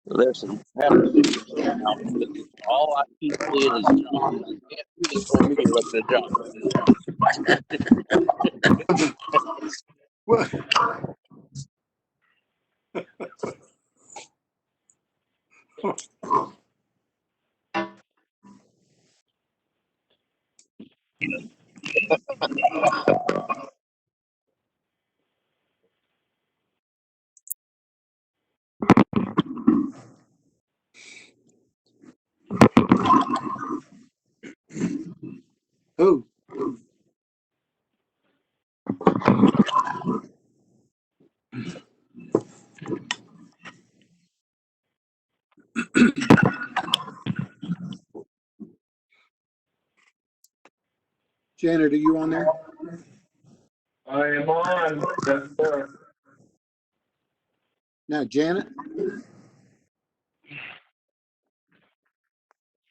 Listen, all I keep seeing is John. I can't see this whole meeting looking at John. What? Who? Janet, are you on there? I am on. Yes, sir. Now, Janet?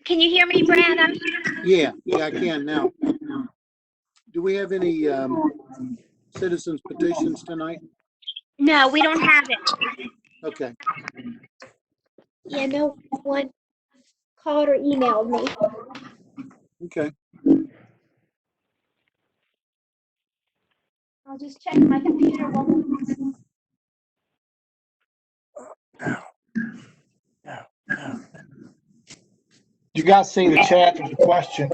Can you hear me, Brad? Yeah, I can now. Do we have any citizens petitions tonight? No, we don't have it. Okay. Yeah, no one called or emailed me. Okay. I'll just check my computer. You guys see the chat? There's a question.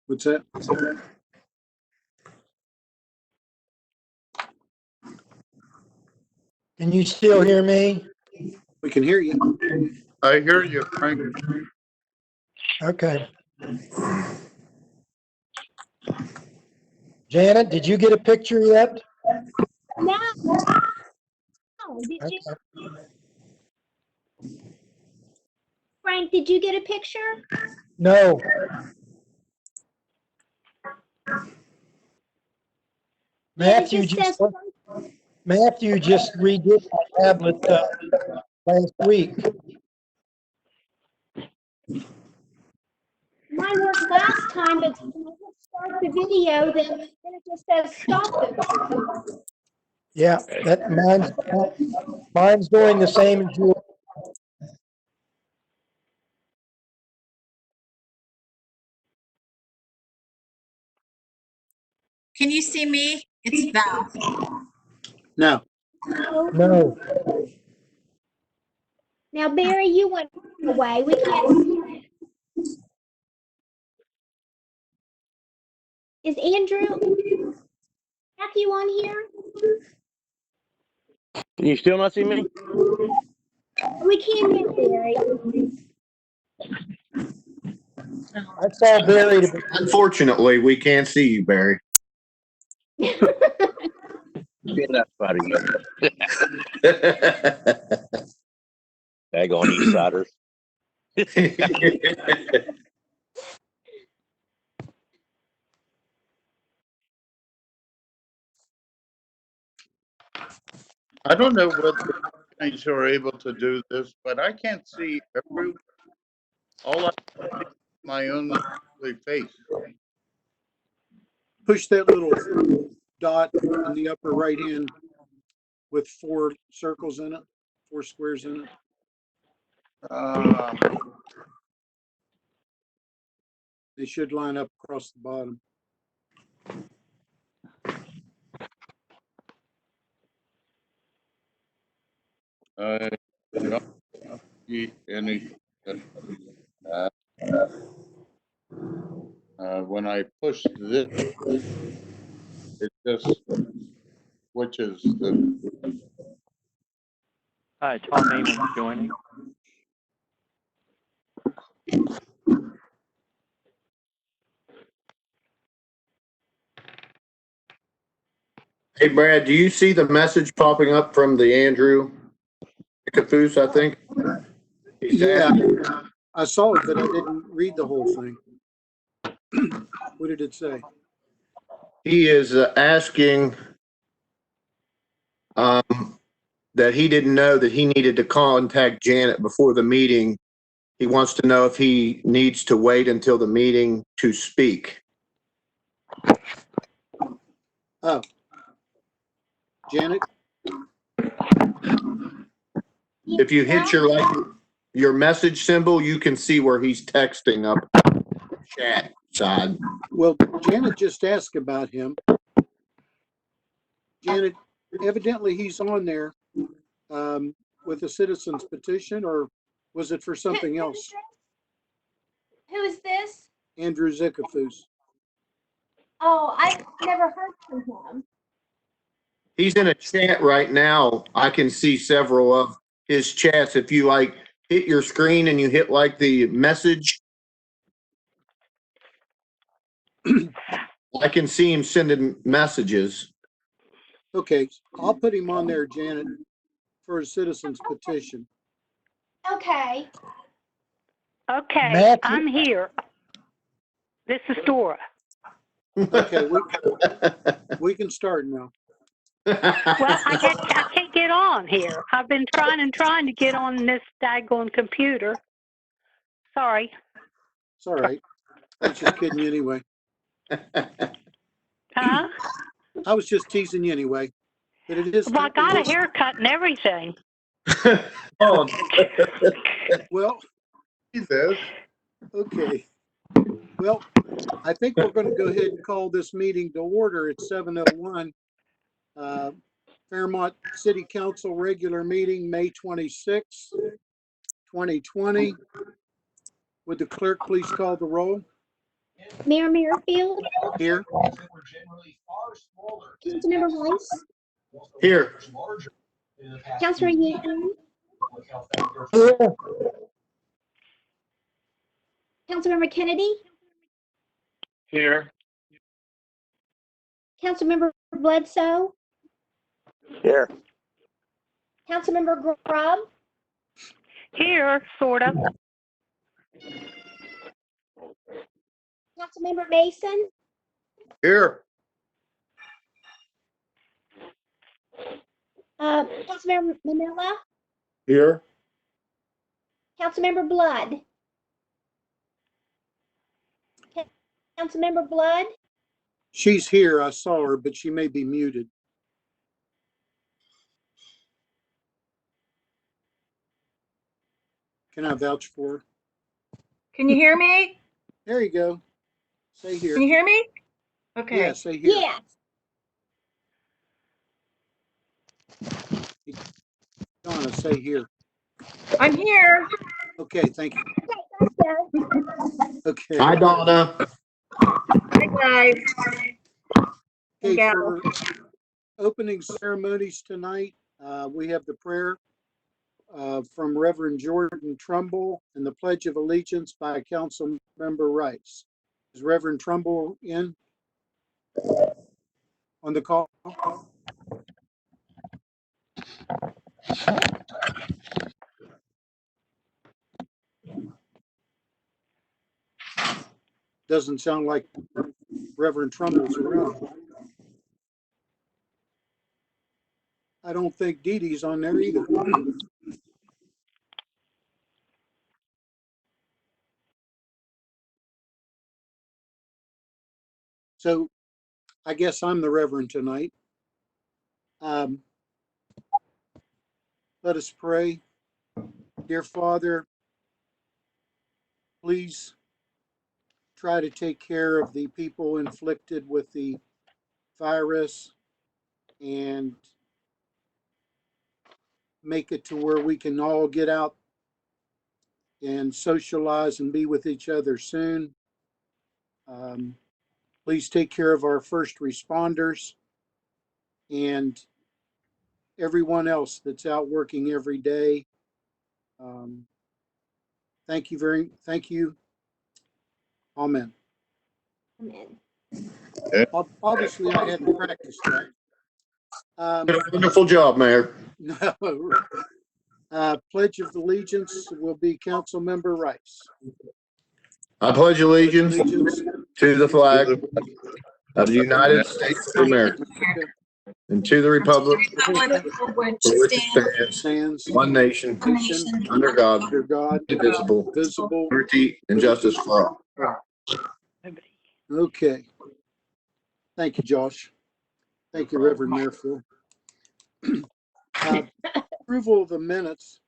What's that? Can you still hear me? We can hear you. I hear you, Frank. Okay. Janet, did you get a picture yet? No. Did you? Frank, did you get a picture? No. Matthew just redid my tablet last week. Mine worked last time, but when I start the video, then it just says stop it. Yeah, that mine's doing the same as yours. Can you see me? It's Val. No. No. Now, Barry, you went away. We can't see you. Is Andrew Matthew on here? Can you still not see me? We can't hear Barry. I saw Barry. Unfortunately, we can't see you, Barry. Get that out of you. Daggone East Siders. I don't know whether you are able to do this, but I can't see every. All I see is my own face. Push that little dot in the upper right hand with 4 circles in it, 4 squares in it. They should line up across the bottom. I don't see any. When I push this, it just switches the. Hi, Tom Neiman's joining. Hey, Brad, do you see the message popping up from the Andrew Cafoose, I think? Yeah, I saw it, but I didn't read the whole thing. What did it say? He is asking that he didn't know that he needed to contact Janet before the meeting He wants to know if he needs to wait until the meeting to speak. Oh. Janet, If you hit your message symbol, you can see where he's texting up chat side. well, Janet just asked about him. Janet, evidently he's on there with a citizen's petition, or was it for something else? Who is this? Andrew Zickafoos. Oh, I've never heard from him. He's in a chat right now. I can see several of his chats. If you hit your screen and you hit the message, I can see him sending messages. Okay, I'll put him on there, Janet, for a citizen's petition. Okay. Okay, Matthew- I'm here. This is Dora. Okay, we can start now. Well, I can't get on here. I've been trying to get on this daggone computer. Sorry. It's all right. I was just kidding you anyway. Huh? I was just teasing you anyway. But it is. Well, I got a haircut and everything. Oh, Well, Jesus. okay. Well, I think we're going to go ahead and call this meeting to order at 7:01. Fairmont City Council regular meeting, May 26, 2020. Would the clerk please call the roll? Mayor Merrifield, Here. Councilmember Weiss, Here. Councilor Yaten, Here. Councilmember Kennedy, Here. Councilmember Bledsoe, Here. Councilmember Grubb, Here, sort of. Councilmember Mason, Here. Councilmember Manila, Here. Councilmember Blood. Councilmember Blood, She's here. I saw her, but she may be muted. Can I vouch for her? Can you hear me? There you go. Say here. Can you hear me? Okay. Yeah, say here. yes. Donna, say here. I'm here. Okay, thank you. Okay. Hi, Donna. Hi, guys. Okay, Yeah. for opening ceremonies tonight, we have the prayer from Reverend Jordan Trumbull and the Pledge of Allegiance by Council Member Rice. Is Reverend Trumbull in on the call? Doesn't sound like Reverend Trumbull's around. I don't think Dee Dee's on there either. So I guess I'm the Reverend tonight. Let us pray. Dear Father, please try to take care of the people inflicted with the virus and make it to where we can all get out and socialize and be with each other soon. Please take care of our first responders and everyone else that's out working every day. Thank you. Amen. Amen. Obviously, I hadn't practiced that. Did a wonderful job, Mayor. No. Pledge of Allegiance will be Council Member Rice. I pledge allegiance to the flag of the United States of America and to the republic Republic for which for which it stands stands, Sands, one nation, one nation, under God, under God, indivisible, visible. liberty and justice for all. Okay. Thank you, Josh. Thank you, Reverend Merrifield. Approval of the minutes.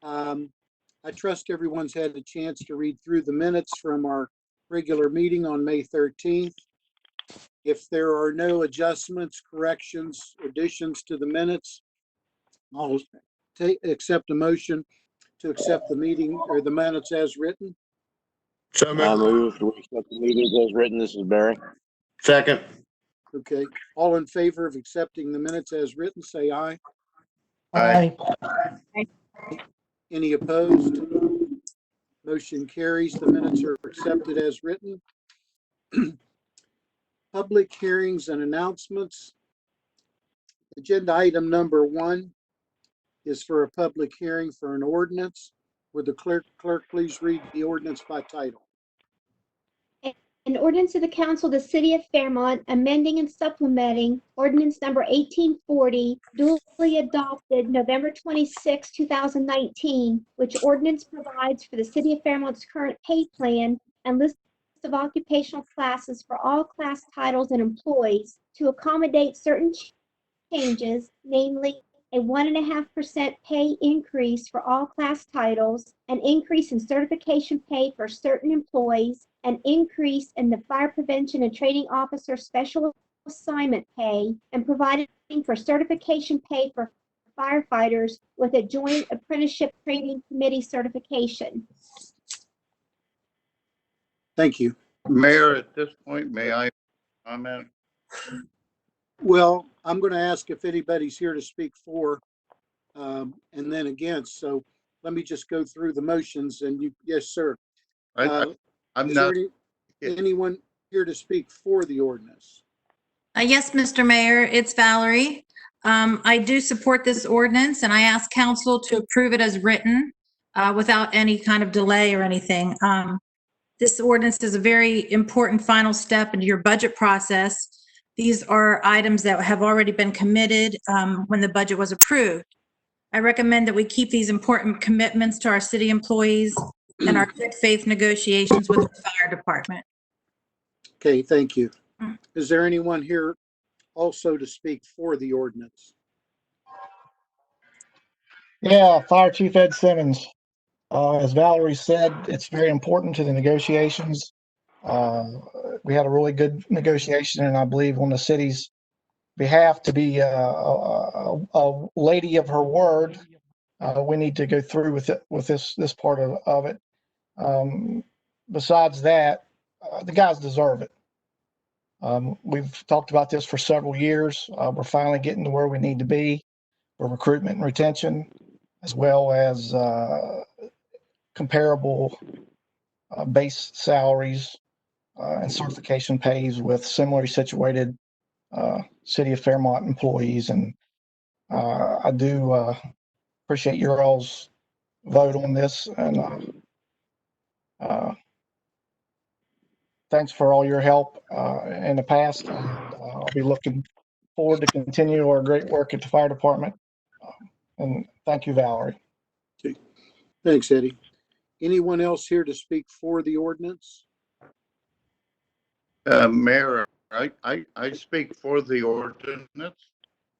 I trust everyone's had a chance to read through the minutes from our regular meeting on May 13th. If there are no adjustments, corrections, additions to the minutes, I'll accept a motion to accept the meeting or the minutes as written. So I moved. move to accept the meetings as written. This is Barry. Second. Okay. All in favor of accepting the minutes as written, say aye. Aye. Any opposed? Motion carries. The minutes are accepted as written. Public hearings and announcements. Agenda item number 1 is for a public hearing for an ordinance. Would the clerk please read the ordinance by title? An ordinance of the council of the city of Fairmont amending and supplementing ordinance number 1840 duly adopted November 26, 2019, which ordinance provides for the city of Fairmont's current pay plan and list of occupational classes for all class titles and employees to accommodate certain changes, namely a 1.5% pay increase for all class titles, an increase in certification pay for certain employees, an increase in the fire prevention and training officer special assignment pay, and providing for certification pay for firefighters with a joint apprenticeship training committee certification. Thank you. Mayor, at this point, may I comment? Well, I'm going to ask if anybody's here to speak for and then against. So let me just go through the motions and you, yes, sir. I'm Is not, there anyone here to speak for the ordinance? Yes, Mr. Mayor, it's Valerie. I do support this ordinance and I ask council to approve it as written without any kind of delay or anything. This ordinance is a very important final step into your budget process. These are items that have already been committed when the budget was approved. I recommend that we keep these important commitments to our city employees and our good faith negotiations with the fire department. Okay, thank you. Is there anyone here also to speak for the ordinance? Yeah, Fire Chief Ed Simmons. As Valerie said, it's very important to the negotiations. We had a really good negotiation, and I believe on the city's behalf to be a lady of her word, we need to go through with it, with this part of it. Besides that, the guys deserve it. We've talked about this for several years. We're finally getting to where we need to be for recruitment and retention, as well as comparable base salaries and certification pays with similarly situated City of Fairmont employees. And I do appreciate your all's vote on this. And thanks for all your help in the past. And I'll be looking forward to continue our great work at the fire department. And thank you, Valerie. Okay. Thanks, Eddie. Anyone else here to speak for the ordinance? Mayor, I speak for the ordinance.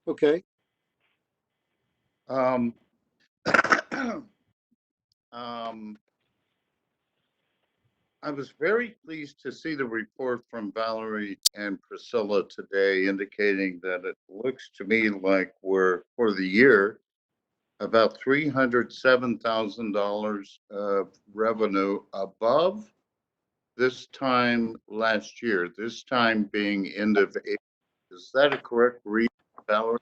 Okay. I was very pleased to see the report from Valerie and Priscilla today indicating that it looks to me like we're, for the year, about $307,000 of revenue above this time last year, this time being end of April. Is that a correct read, Valerie?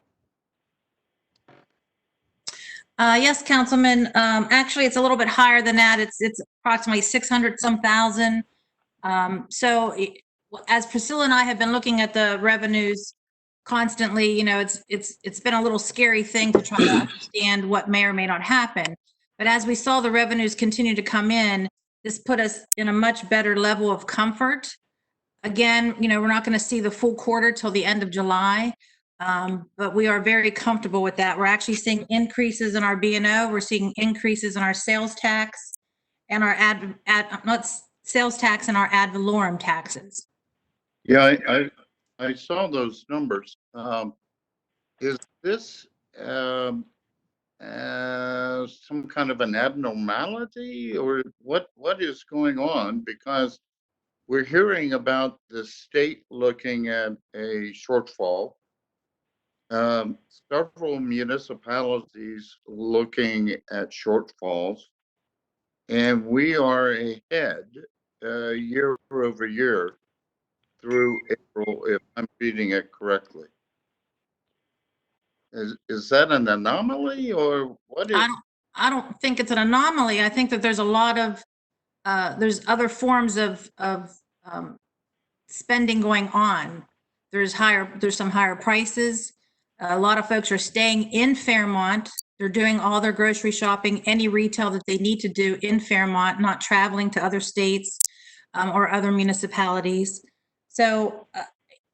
Yes, Councilman. Actually, it's a little bit higher than that. It's approximately 600 some thousand. As Priscilla and I have been looking at the revenues constantly, you know, it's been a little scary thing to try to understand what may or may not happen. But as we saw the revenues continue to come in, this put us in a much better level of comfort. Again, you know, we're not going to see the full quarter till the end of July, But we are very comfortable with that. We're actually seeing increases in our B&O. We're seeing increases in our sales tax and our sales tax and our ad valorem taxes. Yeah, I saw those numbers. Is this some kind of an abnormality, or what is going on? Because we're hearing about the state looking at a shortfall. Several municipalities looking at shortfalls, and we are ahead year over year through April, if I'm reading it correctly. Is that an anomaly, or what is? I don't think it's an anomaly. I think that there's a lot of there's other forms of spending going on. There's some higher prices. A lot of folks are staying in Fairmont. They're doing all their grocery shopping, any retail that they need to do in Fairmont, not traveling to other states or other municipalities. So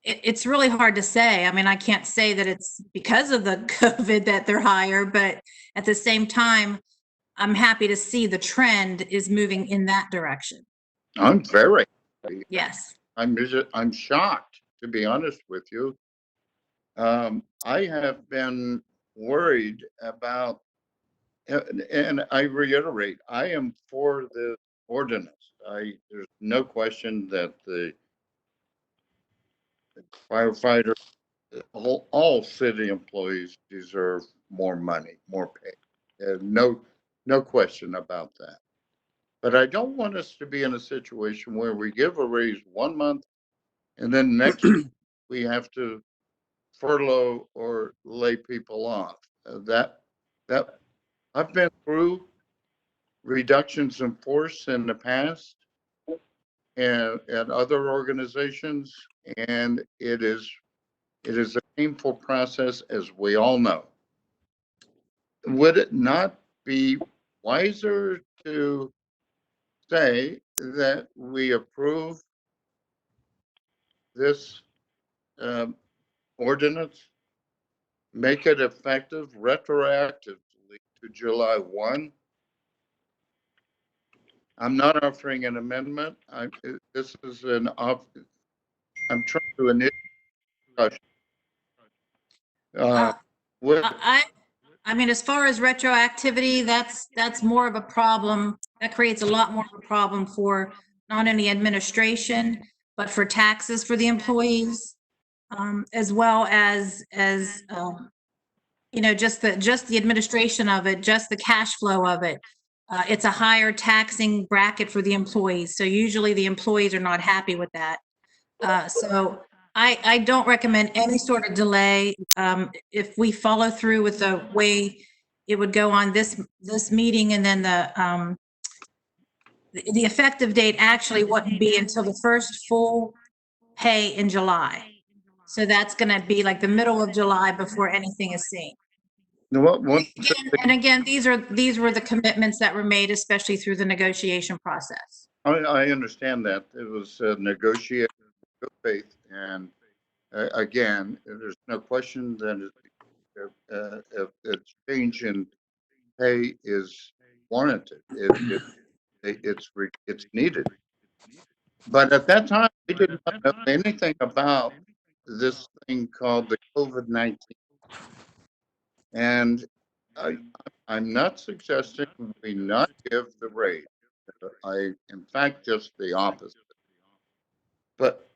it's really hard to say. I mean, I can't say that it's because of the COVID that they're higher, but at the same time, I'm happy to see the trend is moving in that direction. I'm very happy. Yes. I'm shocked, to be honest with you. I have been worried about, and I reiterate, I am for the ordinance. There's no question that the firefighter, all city employees deserve more money, more pay. No question about that. But I don't want us to be in a situation where we give a raise 1 month and then next we have to furlough or lay people off. That I've been through reductions in force in the past and at other organizations, and it is a painful process, as we all know. Would it not be wiser to say that we approve this ordinance, make it effective retroactively to July 1? I'm not offering an amendment. This is I'm trying to initiate discussion. I mean, as far as retroactivity, that's more of a problem. That creates a lot more of a problem for not only administration, but for taxes for the employees, as well as just the administration of it, just the cash flow of it. It's a higher taxing bracket for the employees. So usually the employees are not happy with that. So I don't recommend any sort of delay. If we follow through with the way it would go on this meeting, and then the effective date actually wouldn't be until the first full pay in July. So that's going to be like the middle of July before anything is seen. And again, these were the commitments that were made, especially through the negotiation process. I understand that it was negotiated with good faith, and again, there's no question that a change in pay is warranted. It's needed. But at that time, we didn't know anything about this thing called the COVID-19. And I'm not suggesting we not give the raise. In fact, just the opposite. But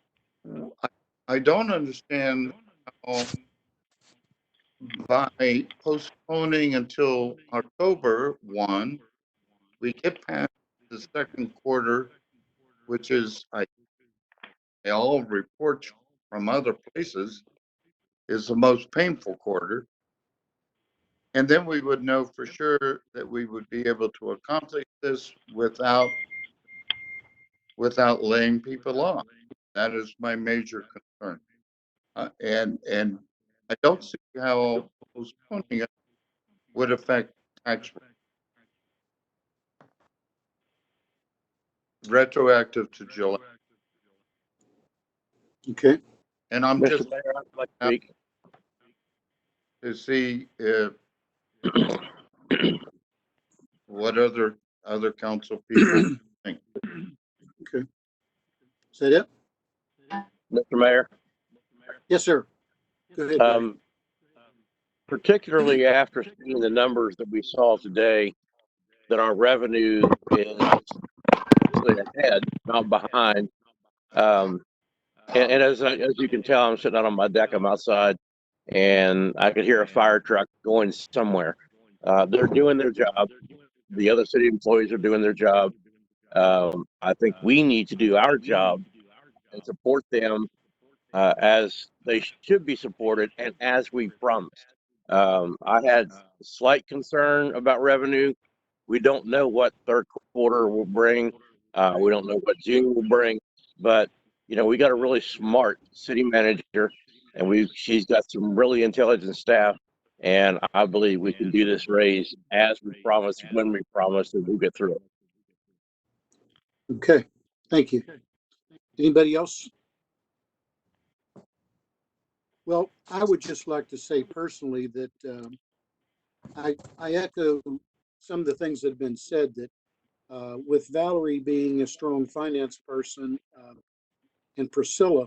I don't understand how, by postponing until October 1, we get past the second quarter, which is, all reports from other places, is the most painful quarter. And then we would know for sure that we would be able to accomplish this without laying people off. That is my major concern. And I don't see how postponing it would affect tax rate. Retroactive to July. Okay. And I'm Mr. just, Mayor, I'd like to speak. to see if what other council people think. Okay. Is that it? Mr. Mayor, Yes, sir. Go ahead, Barry. particularly after seeing the numbers that we saw today, that our revenue is actually ahead, not behind. And as you can tell, I'm sitting out on my deck. I'm outside, and I could hear a fire truck going somewhere. They're doing their job. The other city employees are doing their job. I think we need to do our job and support them as they should be supported and as we promised. I had slight concern about revenue. We don't know what third quarter will bring. We don't know what June will bring, but you know, we got a really smart city manager, and she's got some really intelligent staff, and I believe we can do this raise as we promised, when we promised, and we'll get through it. Okay, thank you. Anybody else? Well, I would just like to say personally that I echo some of the things that have been said, that with Valerie being a strong finance person and Priscilla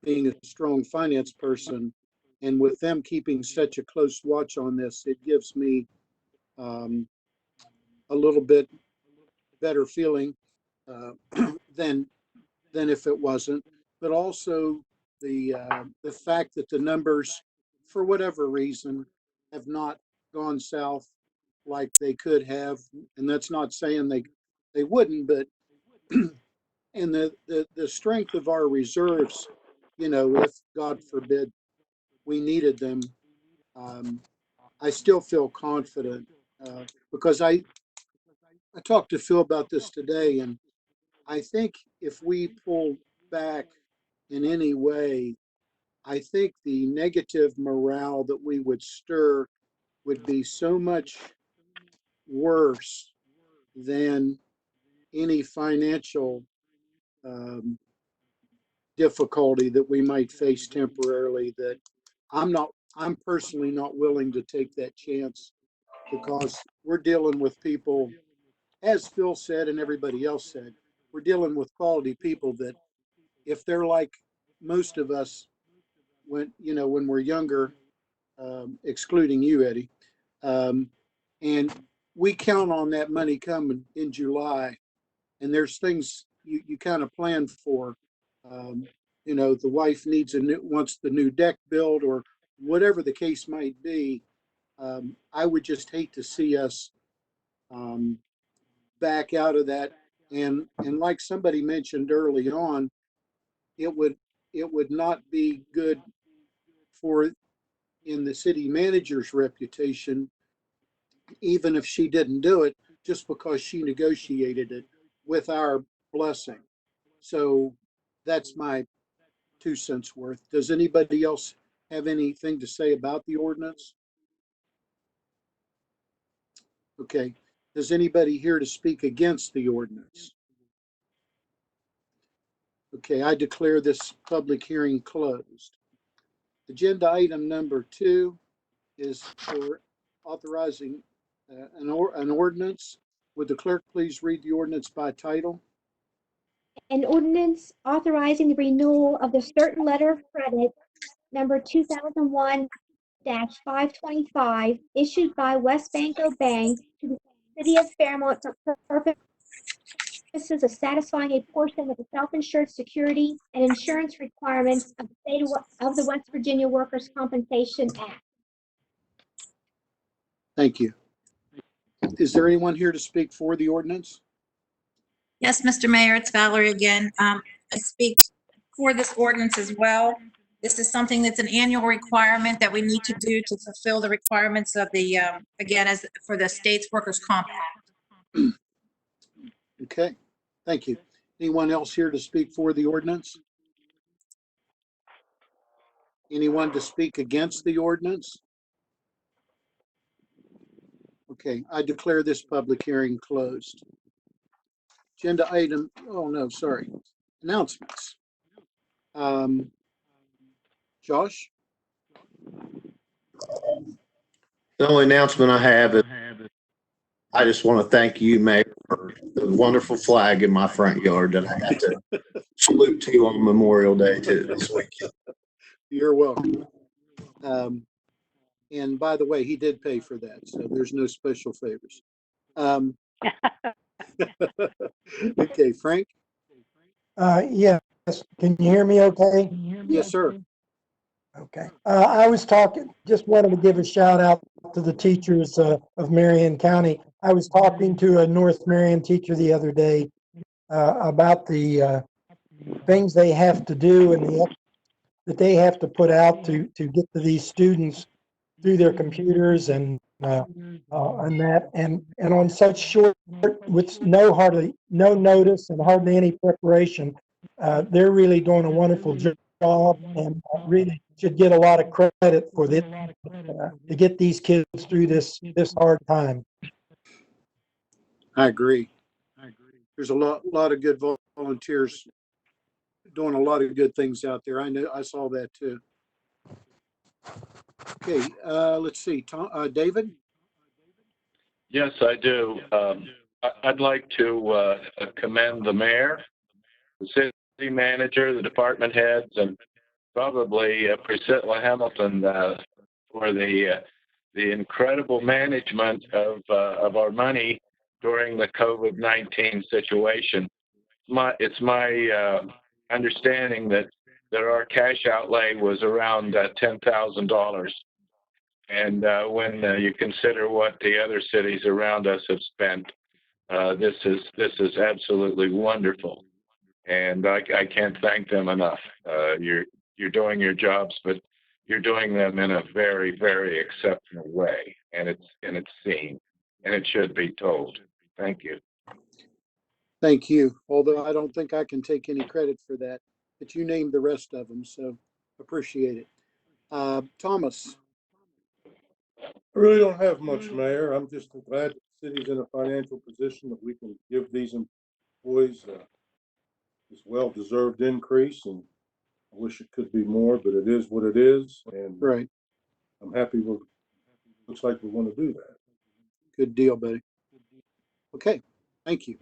being a strong finance person, and with them keeping such a close watch on this, it gives me a little bit better feeling than if it wasn't. But also the fact that the numbers, for whatever reason, have not gone south like they could have, and that's not saying they wouldn't, but and the strength of our reserves, you know, if God forbid we needed them, I still feel confident because I talked to Phil about this today, and I think if we pull back in any way, I think the negative morale that we would stir would be so much worse than any financial um, difficulty that we might face temporarily, that I'm personally not willing to take that chance, because we're dealing with people, as Phil said and everybody else said, we're dealing with quality people that, if they're like most of us when we're younger, excluding you, Eddie, um, and we count on that money coming in July, and there's things you kind of plan for. Um, the wife wants the new deck built, or whatever the case might be. I would just hate to see us um, back out of that. And like somebody mentioned early on, it would not be good for in the city manager's reputation, even if she didn't do it, just because she negotiated it with our blessing. So that's my 2 cents worth. Does anybody else have anything to say about the ordinance? Okay. Does anybody here to speak against the ordinance? Okay, I declare this public hearing closed. Agenda item number 2 is for authorizing an ordinance. Would the clerk please read the ordinance by title? An ordinance authorizing the renewal of the certain letter of credit number 2001-525 issued by Westbanco Bank to the city of Fairmont for purposes of satisfying a portion of the self-insured security and insurance requirements of the state of the West Virginia Workers' Compensation Act. Thank you. Is there anyone here to speak for the ordinance? Yes, Mr. Mayor, it's Valerie again. I speak for this ordinance as well. This is something that's an annual requirement that we need to do to fulfill the requirements of the, again, as for the state's workers' comp act. Okay, thank you. Anyone else here to speak for the ordinance? Anyone to speak against the ordinance? Okay, I declare this public hearing closed. Agenda item, oh no, sorry, announcements. Josh? The only announcement I have is I just want to thank you, Mayor, for the wonderful flag in my front yard that I got to salute to you on Memorial Day too this weekend. You're welcome. And by the way, he did pay for that, so there's no special favors. Okay, Frank? Yes, can you hear me okay? Yes, sir. Okay. I was talking, just wanted to give a shout out to the teachers of Marion County. I was talking to a North Marion teacher the other day about the things they have to do and the that they have to put out to get to these students through their computers and that and on such short with hardly no notice and hardly any preparation. They're really doing a wonderful job and really should get a lot of credit for this to get these kids through this hard time. I agree. There's a lot of good volunteers doing a lot of good things out there. I know, I saw that too. Okay, let's see, David? Yes, I do. I'd like to commend the mayor, the city manager, the department heads, and probably Priscilla Hamilton for the incredible management of our money during the COVID-19 situation. It's my understanding that our cash outlay was around $10,000. And when you consider what the other cities around us have spent, this is absolutely wonderful, and I can't thank them enough. You're doing your jobs, but you're doing them in a very, very exceptional way, and it's seen, and it should be told. Thank you. Thank you. Although I don't think I can take any credit for that, but you named the rest of them, so appreciate it. Thomas? I really don't have much, Mayor. I'm just glad the city's in a financial position that we can give these employees this well-deserved increase, and I wish it could be more, but it is what it is, and Right. I'm happy looks like we want to do that. Good deal, buddy. Okay, thank you.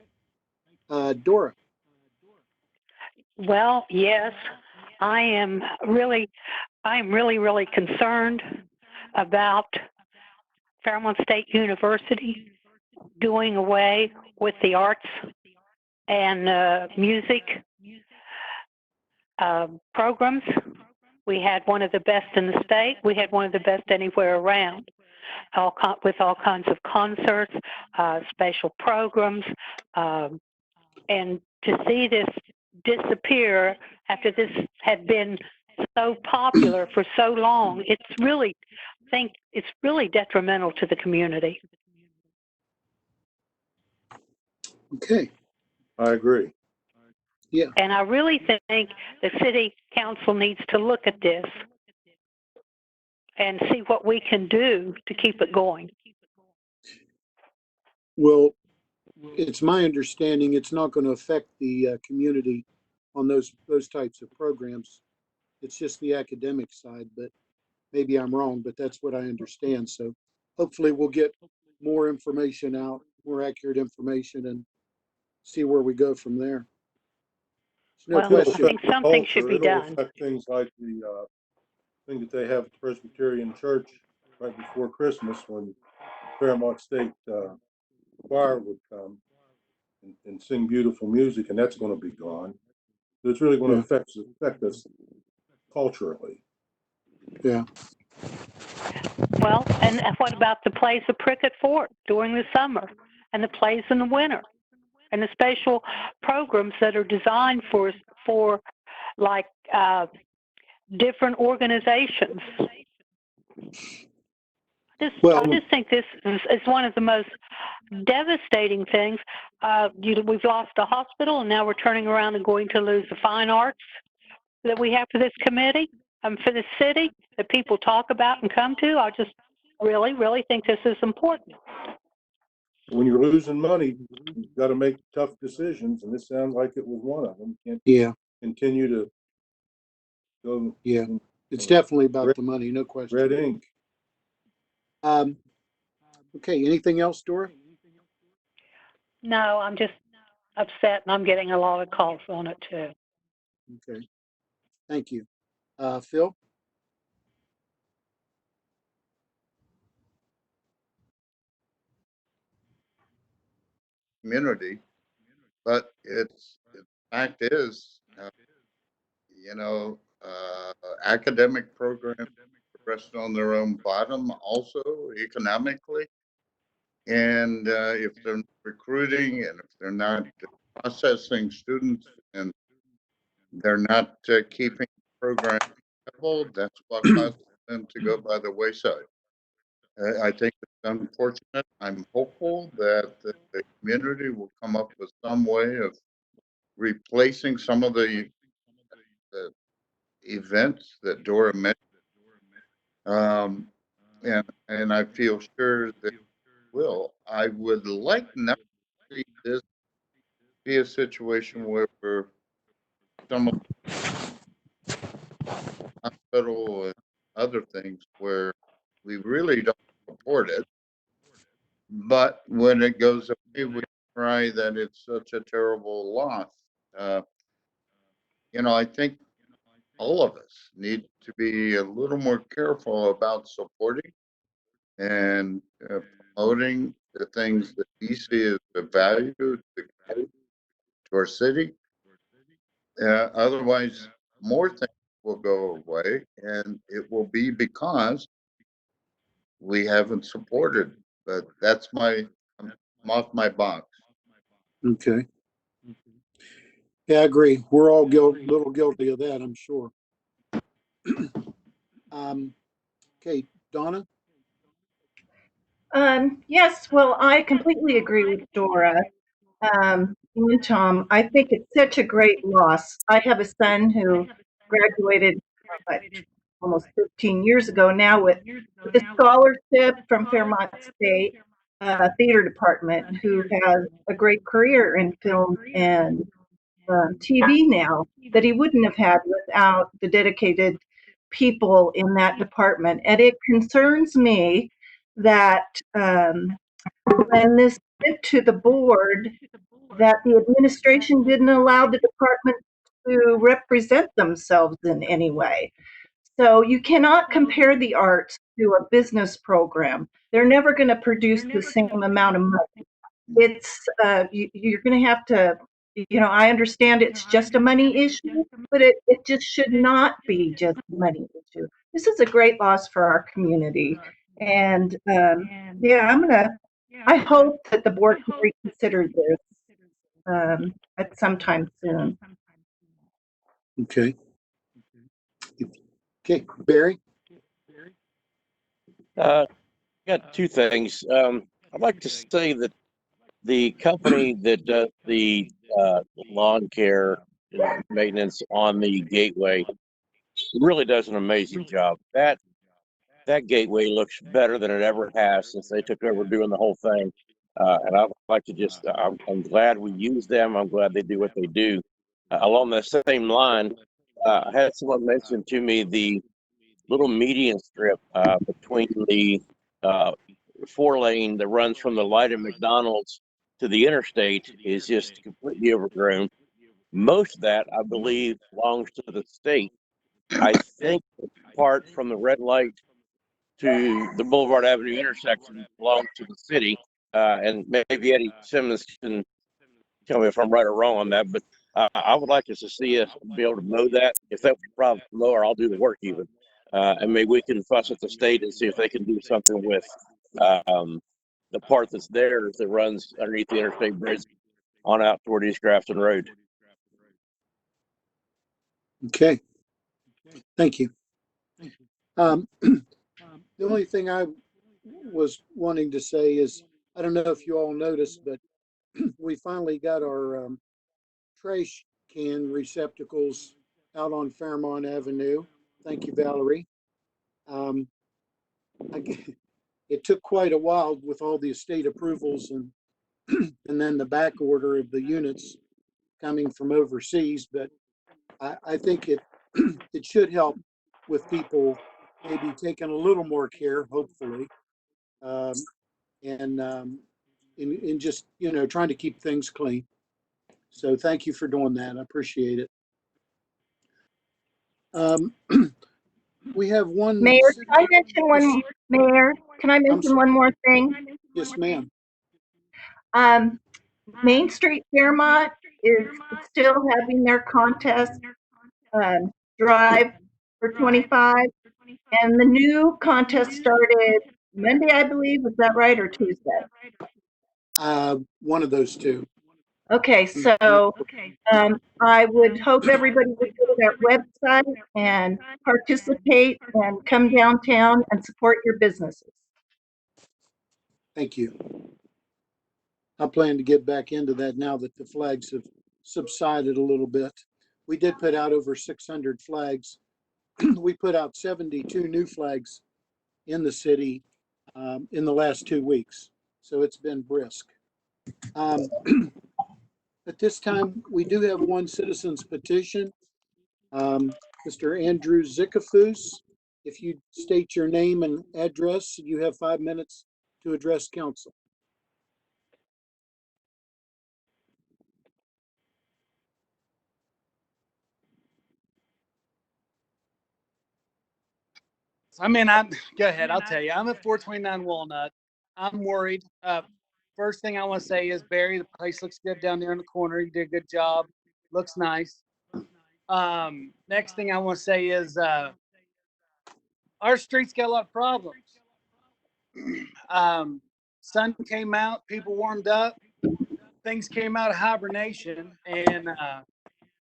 Dora? Well, yes, I am really, really concerned about Fairmont State University doing away with the arts and music programs. We had one of the best in the state. We had one of the best anywhere around, with all kinds of concerts, special programs, and to see this disappear after this had been so popular for so long, it's really detrimental to the community. Okay. I agree. Yeah. And I really think the city council needs to look at this and see what we can do to keep it going. Well, it's my understanding it's not going to affect the community on those types of programs. It's just the academic side, but maybe I'm wrong, but that's what I understand. So hopefully we'll get more information out, more accurate information, and see where we go from there. No Well, question. I think something should be It'll done. affect things like the thing that they have at the Presbyterian Church right before Christmas when Fairmont State choir would come and sing beautiful music, and that's going to be gone. So it's really going to affect us culturally. Yeah. Well, and what about the plays of Prickett Fort during the summer and the plays in the winter and the special programs that are designed for like different organizations? I just think this is one of the most devastating things. We've lost a hospital, and now we're turning around and going to lose the fine arts that we have for this committee, for the city, that people talk about and come to. I just really, really think this is important. When you're losing money, you've got to make tough decisions, and this sounds like it was one of them. You can't continue to go. Yeah, it's definitely about the money, no question. Red ink. Okay, anything else, Dora? No, I'm just upset and I'm getting a lot of calls on it too. Okay, thank you. Phil? Community, but the fact is, academic programs rest on their own bottom also economically. And if they're recruiting and if they're not processing students and they're not keeping the program level, that's what causes them to go by the wayside. I think it's unfortunate. I'm hopeful that the community will come up with some way of replacing some of the events that Dora mentioned. And I feel sure that will. I would like not to see this be a situation where some of the hospital and other things where we really don't support it. But when it goes away, we cry that it's such a terrible loss. Uh, I think all of us need to be a little more careful about supporting and promoting the things that we see as a value to our city. Otherwise, more things will go away, and it will be because we haven't supported. But I'm off my box. Okay. Yeah, I agree. We're all little guilty of that, I'm sure. Okay, Donna? Yes, well, I completely agree with Dora. And Tom, I think it's such a great loss. I have a son who graduated what, almost 15 years ago now with a scholarship from Fairmont State Theater Department, who has a great career in film and TV now that he wouldn't have had without the dedicated people in that department. And it concerns me that when this went to the board, that the administration didn't allow the department to represent themselves in any way. So you cannot compare the arts to a business program. They're never going to produce the same amount of money. It's you're going to have to, I understand it's just a money issue, but it just should not be just a money issue. This is a great loss for our community. And yeah, I hope that the board can reconsider this at some time soon. Okay. Okay, Barry? Got two things. I'd like to say that the company that does the lawn care and maintenance on the gateway really does an amazing job. That gateway looks better than it ever has since they took over doing the whole thing. And I'd like to I'm glad we use them. I'm glad they do what they do. Along the same line, I had someone mention to me the little median strip between the 4 lane that runs from the light at McDonald's to the interstate is just completely overgrown. Most of that, I believe, belongs to the state. I think the part from the red light to the Boulevard Avenue intersection belongs to the city. And maybe Eddie Simmons can tell me if I'm right or wrong on that, but I would like us to see us be able to mow that. If that problem lower, I'll do the work even. And maybe we can fuss at the state and see if they can do something with the part that's there that runs underneath the interstate bridge on out toward East Grafton Road. Okay. Thank you. The only thing I was wanting to say is, I don't know if you all noticed, but we finally got our trash can receptacles out on Fairmont Avenue. Thank you, Valerie. Um, it took quite a while with all the estate approvals and and then the back order of the units coming from overseas, but I think it should help with people maybe taking a little more care, hopefully, in just, trying to keep things clean. So thank you for doing that. I appreciate it. We have one. Mayor, can I mention one, Mayor, can I mention sorry. one more thing? Yes, ma'am. Main Street Fairmont is still having their contest, drive for 25. And the new contest started Monday, I believe. Is that right, or Tuesday? One of those two. Okay, so I would hope everybody would go to that website and participate and come downtown and support your businesses. Thank you. I plan to get back into that now that the flags have subsided a little bit. We did put out over 600 flags. We put out 72 new flags in the city in the last 2 weeks. So it's been brisk. At this time, we do have one citizen's petition. Mr. Andrew Zicafus, if you state your name and address, you have 5 minutes to address council. Go ahead. I'll tell you. I'm at 429 Walnut. I'm worried. First thing I want to say is, Barry, the place looks good down there in the corner. You did a good job. Looks nice. Next thing I want to say is, our street's got a lot of problems. Sun came out, people warmed up, things came out of hibernation, and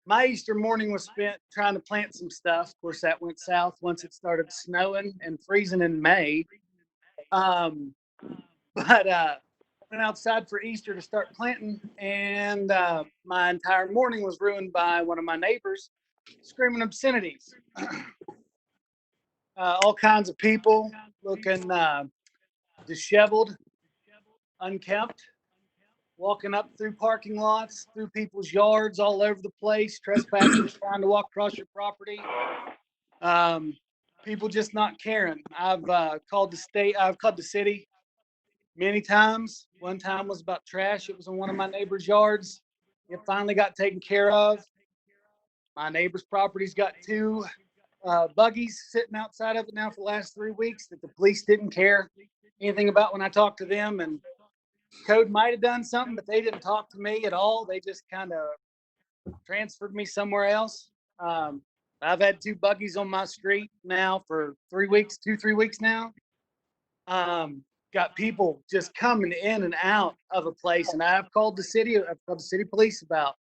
my Easter morning was spent trying to plant some stuff. Of course, that went south once it started snowing and freezing in May. But went outside for Easter to start planting, and my entire morning was ruined by one of my neighbors screaming obscenities. All kinds of people looking disheveled, unkempt, walking up through parking lots, through people's yards, all over the place, trespassers trying to walk across your property. People just not caring. I've called the city many times. One time was about trash. It was in one of my neighbor's yards. It finally got taken care of. My neighbor's property's got 2 buggies sitting outside of it now for the last 3 weeks that the police didn't care anything about when I talked to them. And code might have done something, but they didn't talk to me at all. They just kind of transferred me somewhere else. I've had 2 buggies on my street now for 3 weeks, 2-3 weeks now. Got people just coming in and out of a place, and I've called the city police about,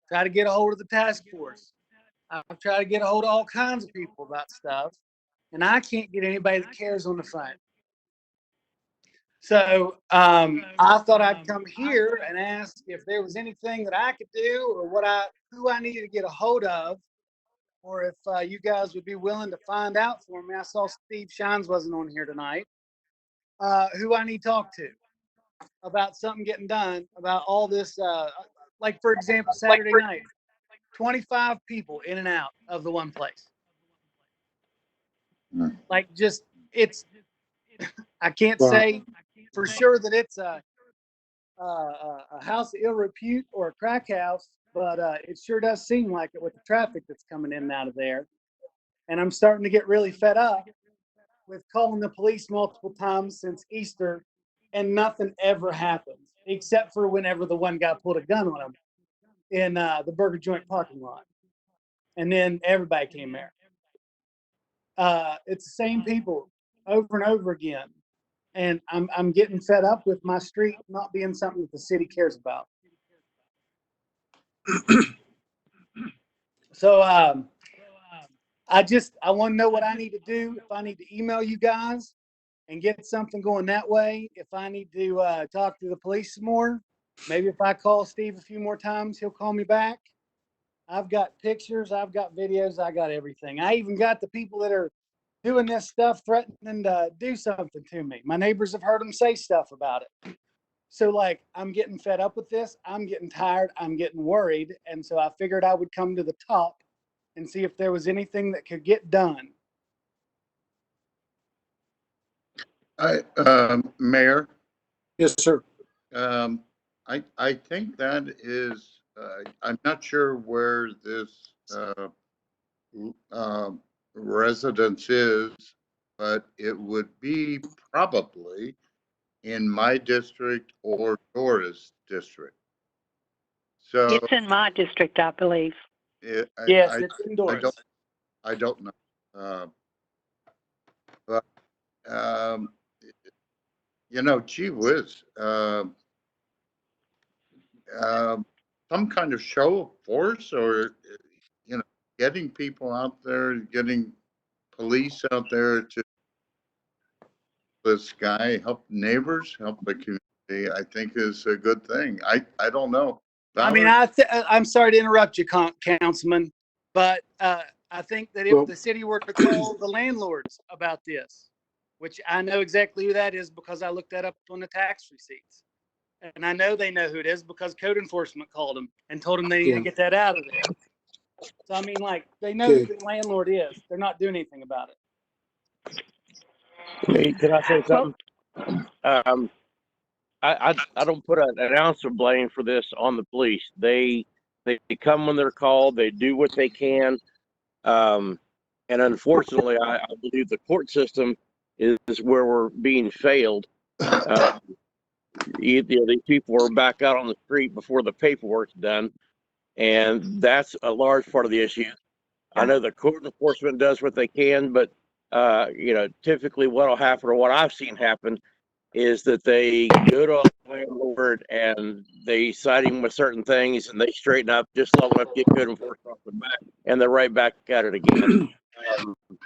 try to get a hold of the task force. I've tried to get a hold of all kinds of people about stuff, and I can't get anybody that cares on the phone. So I thought I'd come here and ask if there was anything that I could do, or who I needed to get a hold of, or if you guys would be willing to find out for me. I saw Steve Shines wasn't on here tonight. Who I need to talk to about something getting done about all this. Like, for example, Saturday night, 25 people in and out of the one place. Like, just, I can't say for sure that it's a house of ill repute or a crack house, but it sure does seem like it with the traffic that's coming in and out of there. And I'm starting to get really fed up with calling the police multiple times since Easter, and nothing ever happens, except for whenever the one guy pulled a gun on him in the burger joint parking lot. And then everybody came there. It's the same people over and over again. And I'm getting fed up with my street not being something that the city cares about. So I want to know what I need to do. If I need to email you guys and get something going that way, if I need to talk to the police some more, maybe if I call Steve a few more times, he'll call me back. I've got pictures, I've got videos, I got everything. I even got the people that are doing this stuff threatening to do something to me. My neighbors have heard them say stuff about it. So, like, I'm getting fed up with this. I'm getting tired. I'm getting worried. And so I figured I would come to the top and see if there was anything that could get done. Mayor, Yes, sir. I think that is, I'm not sure where this, residence is, but it would be probably in my district or Dora's district. So It's in my district, I believe. Yes, I it's indoors. don't know. But, gee whiz, some kind of show of force or, getting people out there, getting police out there to this guy, help neighbors, help the community, I think is a good thing. I don't know. I mean, Valerie? I'm sorry to interrupt you, Councilman, but I think that if Well- the city were to call the landlords about this, which I know exactly who that is because I looked that up on the tax receipts. And I know they know who it is because code enforcement called them and told them they need Yeah. to get that out of there. So I mean, like, they know who the landlord is. They're not doing anything about it. Hey, can I say Well, something? I don't put an ounce of blame for this on the police. They come when they're called. They do what they can. And unfortunately, I believe the court system is where we're being failed. These people are back out on the street before the paperwork's done, and that's a large part of the issue. I know the court enforcement does what they can, but typically what'll happen, or what I've seen happen, is that they go to a landlord and they cite him with certain things, and they straighten up just long enough to get code enforcement off the back, and they're right back at it again.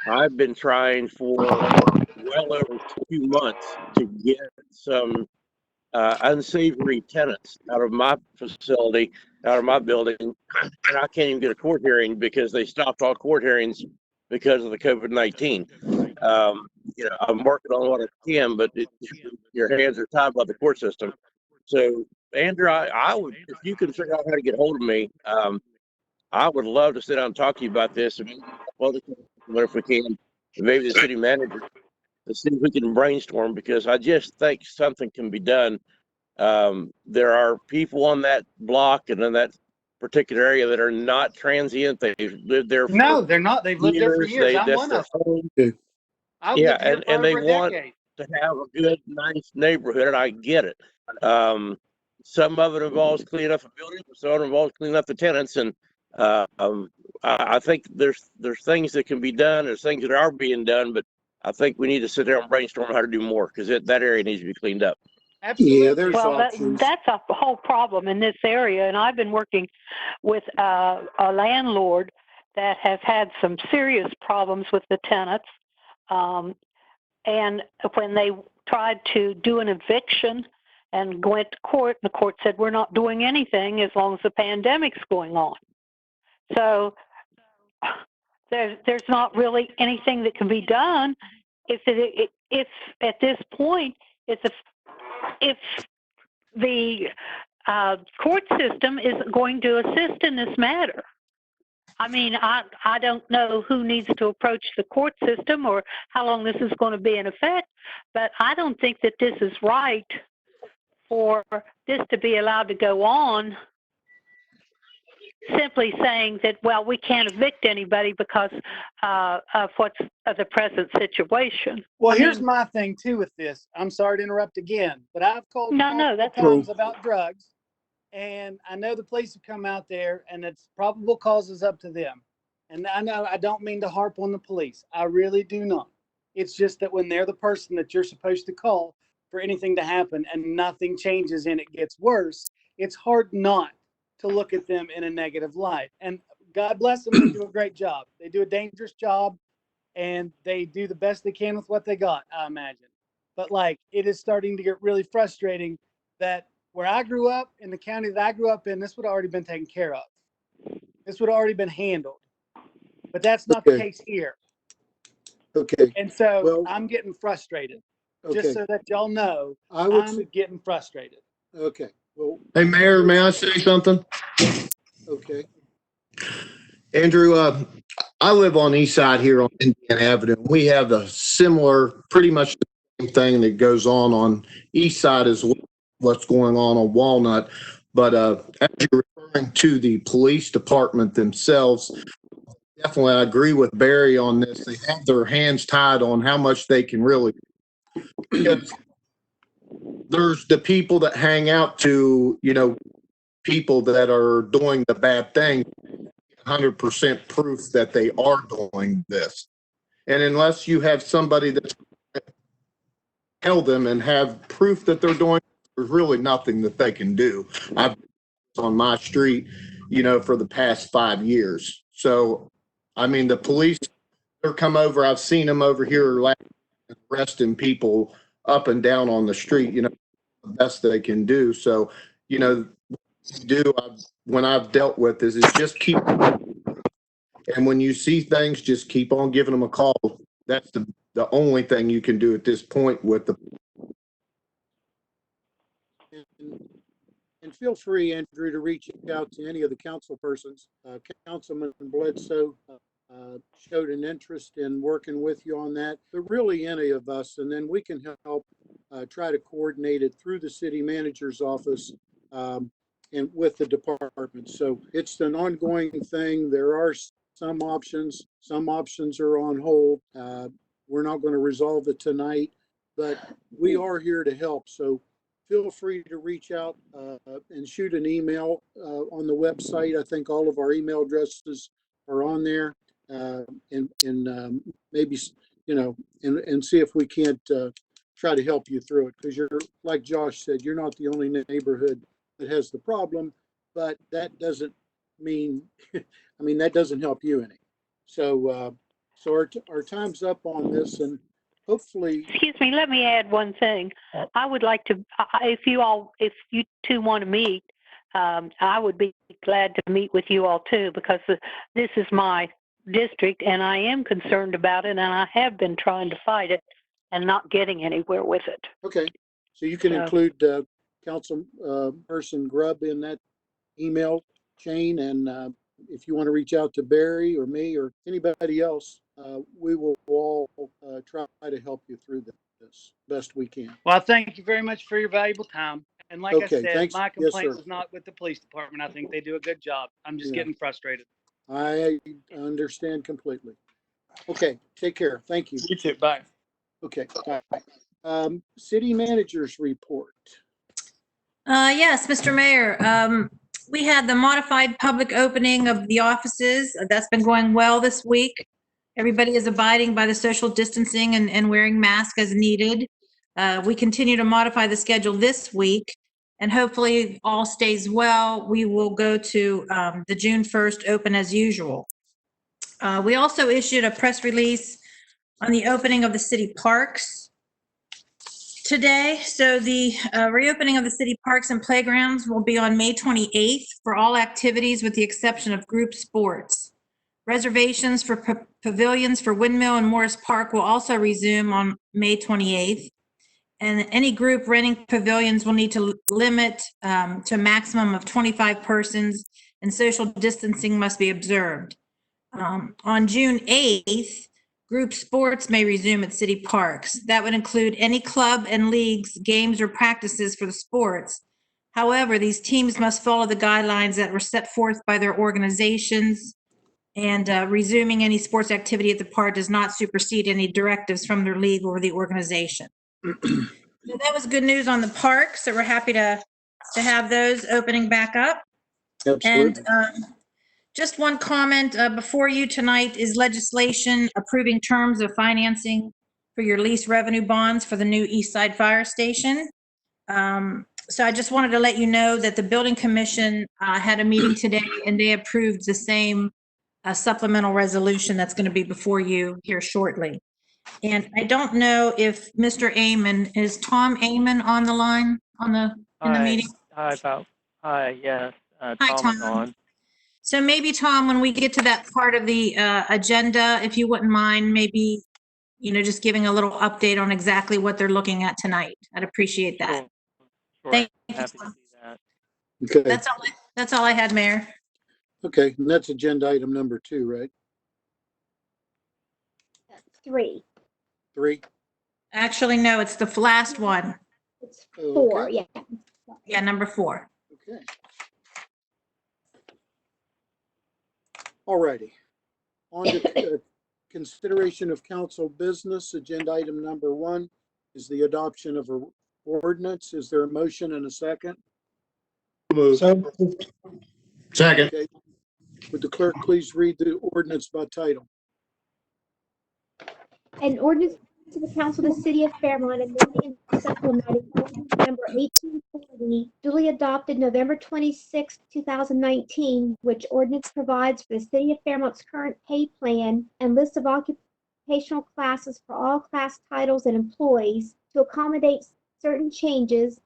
I've been trying for well over 2 months to get some unsavory tenants out of my facility, out of my building, and I can't even get a court hearing because they stopped all court hearings because of the COVID-19. I'm working on what I can, but your hands are tied by the court system. So, Andrew, I would, if you can figure out how to get hold of me, I would love to sit down and talk to you about this. Well, if we can, maybe the city manager, to see if we can brainstorm, because I just think something can be done. There are people on that block and in that particular area that are not transient. They've lived there for No, they're not. They've lived there for years. I'm That's one their of them. home. I've Yeah, lived here for and they over a want decade. to have a good, nice neighborhood, and I get it. Some of it involves cleaning up the building, some of it involves cleaning up the tenants, and I think there's things that can be done, there's things that are being done, but I think we need to sit there and brainstorm how to do more, because that area needs to be cleaned up. Absolutely. Yeah, there's well, options. that's a whole problem in this area, and I've been working with a landlord that has had some serious problems with the tenants. And when they tried to do an eviction and went to court, the court said, we're not doing anything as long as the pandemic's going on. So there's not really anything that can be done if at this point, if the court system isn't going to assist in this matter. I mean, I don't know who needs to approach the court system or how long this is going to be in effect, but I don't think that this is right for this to be allowed to go on, simply saying that, well, we can't evict anybody because of the present situation. Well, here's my thing too with this. I'm sorry to interrupt again, but I've called multiple that's times about drugs, and I know the police have come out there, and it's probable causes up to them. And I know I don't mean to harp on the police. I really do not. It's just that when they're the person that you're supposed to call for anything to happen and nothing changes and it gets worse, it's hard not to look at them in a negative light. And God bless them, they do a great job. They do a dangerous job, and they do the best they can with what they got, I imagine. But like, it is starting to get really frustrating that where I grew up, in the county that I grew up in, this would have already been taken care of. This would have already been handled. But that's not the case here. Okay. And so Well, I'm getting frustrated. okay. Just so that y'all know, I would I'm say, getting frustrated. okay. Well, Hey, Mayor, may I say something? okay. Andrew, I live on the east side here on Indiana Avenue. We have the similar, pretty much thing that goes on east side as well, what's going on Walnut. But as you're referring to the police department themselves, definitely I agree with Barry on this. They have their hands tied on how much they can really. Because there's the people that hang out to, people that are doing the bad thing, 100% proof that they are doing this. And unless you have somebody that's tell them and have proof that they're doing, there's really nothing that they can do. I've on my street, for the past 5 years. So, I mean, the police, they're come over. I've seen them over here arresting people up and down on the street, the best they can do. So, when I've dealt with this is just keep, and when you see things, just keep on giving them a call. That's the only thing you can do at this point with the. And feel free, Andrew, to reach out to any of the council persons. Councilman Bledsoe showed an interest in working with you on that, but really any of us, and then we can help try to coordinate it through the city manager's office and with the department. So it's an ongoing thing. There are some options. Some options are on hold. We're not going to resolve it tonight, but we are here to help. So feel free to reach out and shoot an email on the website. I think all of our email addresses are on there, and maybe and see if we can't try to help you through it, because you're, like Josh said, you're not the only neighborhood that has the problem, but that doesn't mean I mean, that doesn't help you any. So our time's up on this, and hopefully. Excuse me, let me add one thing. I would like to, if you two want to meet, I would be glad to meet with you all too, because this is my district and I am concerned about it, and I have been trying to fight it and not getting anywhere with it. Okay, so you can include Council Person Grubb in that email chain, and if you want to reach out to Barry or me or anybody else, we will all try to help you through this best we can. Well, thank you very much for your valuable time. And like I said, thanks. my complaint Yes, was not with the police department. I think they do a good job. I'm just getting frustrated. I understand completely. Okay, take care. Thank you. You too. Bye. Okay, bye. City managers report. Yes, Mr. Mayor, we had the modified public opening of the offices. That's been going well this week. Everybody is abiding by the social distancing and wearing masks as needed. We continue to modify the schedule this week, and hopefully all stays well. We will go to the June 1st open as usual. We also issued a press release on the opening of the city parks today. So the reopening of the city parks and playgrounds will be on May 28th for all activities with the exception of group sports. Reservations for pavilions for Windmill and Morris Park will also resume on May 28th. And any group renting pavilions will need to limit to a maximum of 25 persons, and social distancing must be observed. On June 8th, group sports may resume at city parks. That would include any club and leagues, games, or practices for the sports. However, these teams must follow the guidelines that were set forth by their organizations, and resuming any sports activity at the park does not supersede any directives from their league or the organization. So that was good news on the parks, so we're happy to have those opening back up. Absolutely. And just one comment before you tonight is legislation approving terms of financing for your lease revenue bonds for the new East Side Fire Station. So I just wanted to let you know that the Building Commission had a meeting today, and they approved the same supplemental resolution that's going to be before you here shortly. And I don't know if Mr. Amon, is Tom Amon on the line in the meeting? Hi, yes. Hi, Tom is Tom. on. So maybe, Tom, when we get to that part of the agenda, if you wouldn't mind, maybe, just giving a little update on exactly what they're looking at tonight. I'd appreciate that. Sure. Thank you. Happy to do that. Okay. That's all I had, Mayor. Okay, and that's agenda item number 2, right? 3. 3. Actually, no, it's the last one. It's 4, Okay. yeah. Yeah, number 4. Okay. All righty. On to consideration of council business. Agenda item number 1 is the adoption of an ordinance. Is there a motion and a second? Move. So moved. Second. Okay. Would the clerk please read the ordinance by title? An ordinance to the council of the city of Fairmont amending and supplementing ordinance number 1840, duly adopted November 26, 2019, which ordinance provides for the city of Fairmont's current pay plan and list of occupational classes for all class titles and employees to accommodate certain changes,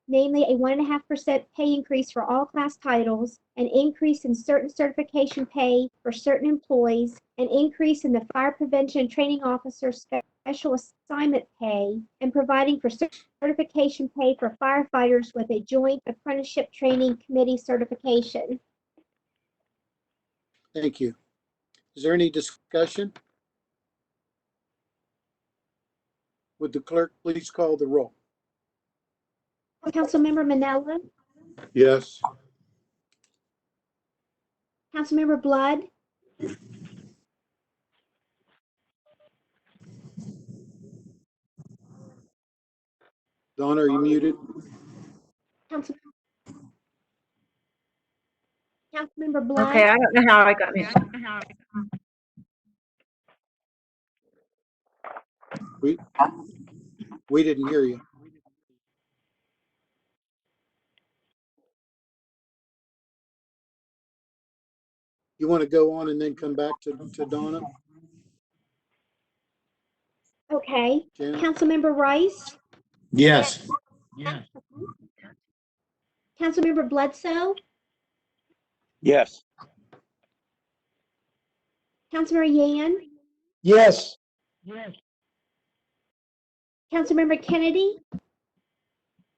namely a 1.5% pay increase for all class titles, an increase in certain certification pay for certain employees, an increase in the fire prevention and training officer special assignment pay, and providing for certification pay for firefighters with a joint apprenticeship training committee certification. Thank you. Is there any discussion? Would the clerk please call the roll? Councilmember Manella, Yes. Councilmember Blood, Donna, are you muted? Councilmember Blood. Okay, I don't know how I got muted. We didn't hear you. You want to go on and then come back to Donna? Okay. Janet? Councilmember Rice, Yes. Councilmember Bledsoe, Yes. Councilmember Yan, Yes. Councilmember Kennedy,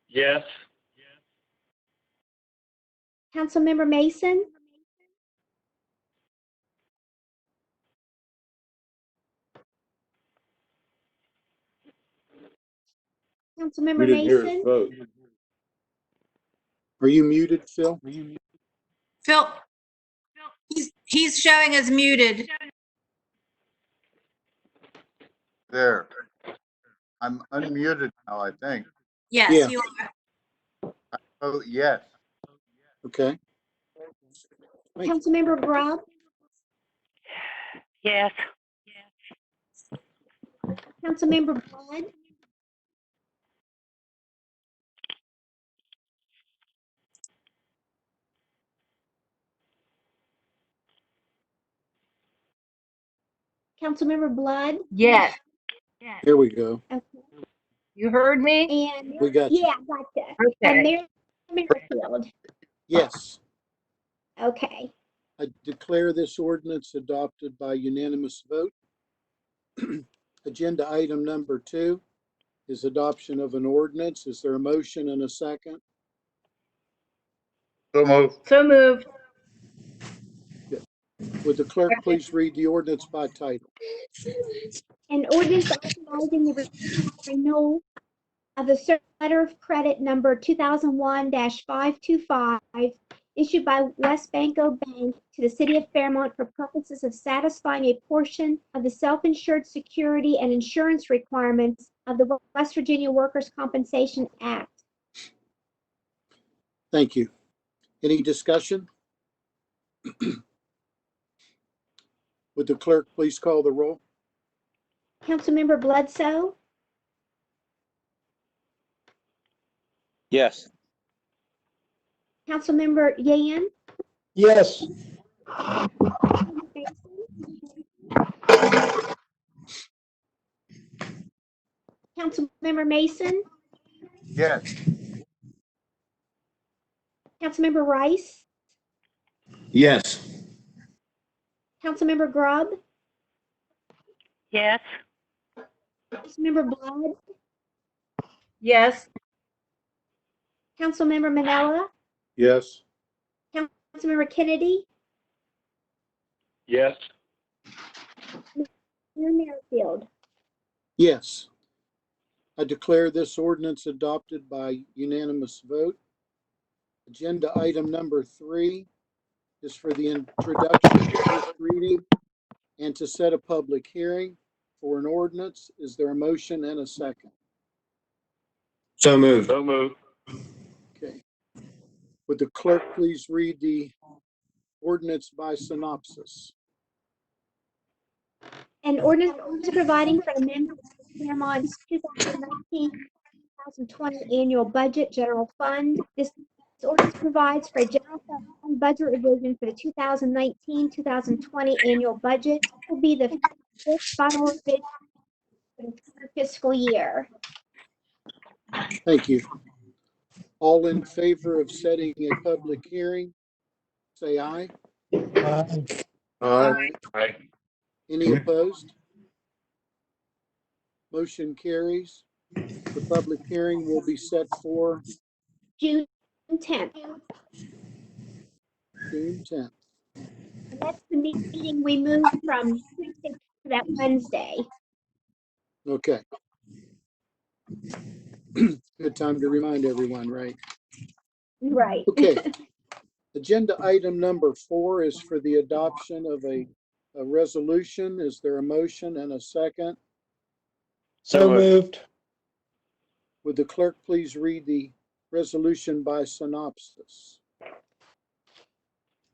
Yes. Councilmember Mason, We Councilmember didn't hear his Mason, vote. Are you muted, Phil? Phil, he's showing as muted. There. I'm unmuted now, I think. Yes, Yeah. you are. Oh, yes. Okay. Thank you. Councilmember Grubb, Yes. Councilmember Blood, Councilmember Blood. Yes, Here we go. Okay. you heard me? And We got you. yeah, gotcha. And Okay. Mayor Merrifield. Yes. Okay. I declare this ordinance adopted by unanimous vote. Agenda item number 2 is adoption of an ordinance. Is there a motion and a second? So moved. So moved. Would the clerk please read the ordinance by title? An ordinance authorizing the renewal of the letter of credit number 2001-525 issued by West Banco Bank to the city of Fairmont for purposes of satisfying a portion of the self-insured security and insurance requirements of the West Virginia Workers' Compensation Act. Thank you. Any discussion? Would the clerk please call the roll? Councilmember Bledsoe, Yes. Councilmember Yan, Yes. Councilmember Mason, Yes. Councilmember Rice, Yes. Councilmember Grubb, Yes. Councilmember Blood, Yes, Councilmember Manella, Yes. Councilmember Kennedy, Yes. Mayor Merrifield. Yes. I declare this ordinance adopted by unanimous vote. Agenda item number 3 is for the introduction, first reading, and to set a public hearing for an ordinance. Is there a motion and a second? So moved. So moved. Okay. Would the clerk please read the ordinance by synopsis? An ordinance providing for an amendment to Fairmont's 2019-2020 annual budget general fund. This ordinance provides for a general fund budget revision for the 2019-2020 annual budget. This will be the fifth final revision for the current fiscal year. Thank you. All in favor of setting a public hearing, say aye. Aye. Aye. Any opposed? Motion carries. The public hearing will be set for June 10th. June 10th. And that's the meeting we moved from Tuesday to that Wednesday. Okay. Good time to remind everyone, right? Right. Okay. Agenda item number 4 is for the adoption of a resolution. Is there a motion and a second? So moved. Would the clerk please read the resolution by synopsis?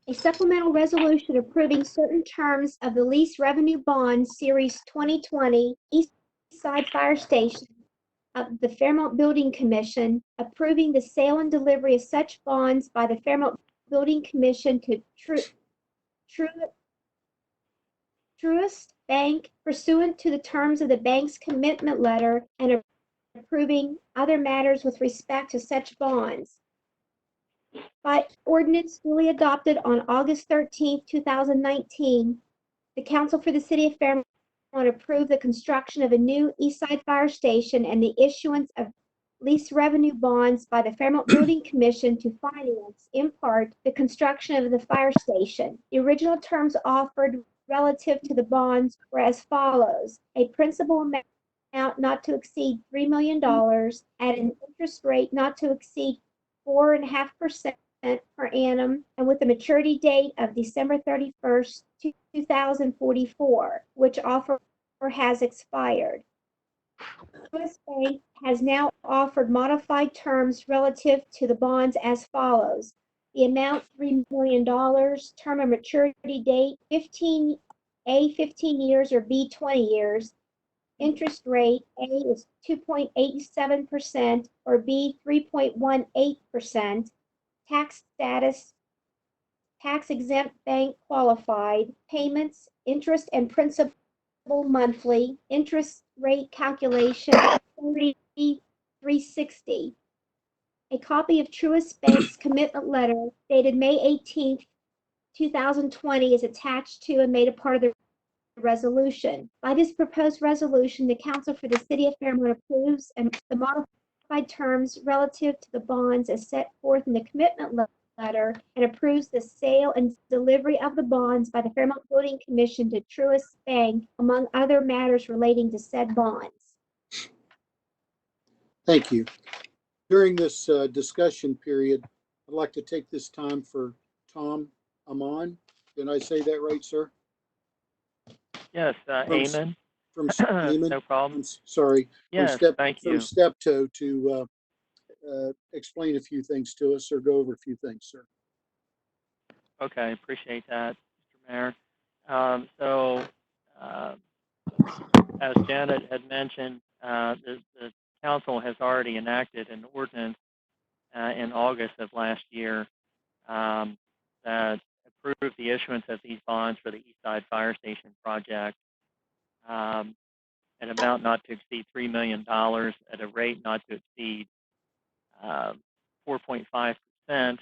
A supplemental resolution approving certain terms of the lease revenue bond series 2020 East Side Fire Station of the Fairmont Building Commission, approving the sale and delivery of such bonds by the Fairmont Building Commission to Truist Bank pursuant to the terms of the bank's commitment letter, and approving other matters with respect to such bonds. By ordinance duly adopted on August 13th, 2019, the Council for the City of Fairmont approved the construction of a new East Side Fire Station and the issuance of lease revenue bonds by the Fairmont Building Commission to finance, in part, the construction of the fire station. The original terms offered relative to the bonds were as follows: a principal amount not to exceed $3 million at an interest rate not to exceed 4.5% per annum, and with a maturity date of December 31st, 2044, which offer has expired. U.S. Bank has now offered modified terms relative to the bonds as follows: the amount $3 million, term of maturity date 15 years or B 20 years, interest rate A is 2.87% or B 3.18%, tax status tax exempt bank qualified, payments, interest and principal monthly, interest rate calculation 360. A copy of Truist Bank's commitment letter dated May 18th, 2020 is attached to and made a part of the resolution. By this proposed resolution, the Council for the City of Fairmont approves and the modified terms relative to the bonds as set forth in the commitment letter and approves the sale and delivery of the bonds by the Fairmont Building Commission to Truist Bank, among other matters relating to said bonds. Thank you. During this discussion period, I'd like to take this time for Tom Amon. Did I say that right, sir? Yes, Amen. From Amen. No problem. Sorry. Yes, thank you. From Steptoe to explain a few things to us or go over a few things, sir. Okay, appreciate that, Mr. Mayor. So, as Janet had mentioned, the council has already enacted an ordinance in August of last year that approved the issuance of these bonds for the East Side Fire Station project, an amount not to exceed $3 million at a rate not to exceed 4.5%,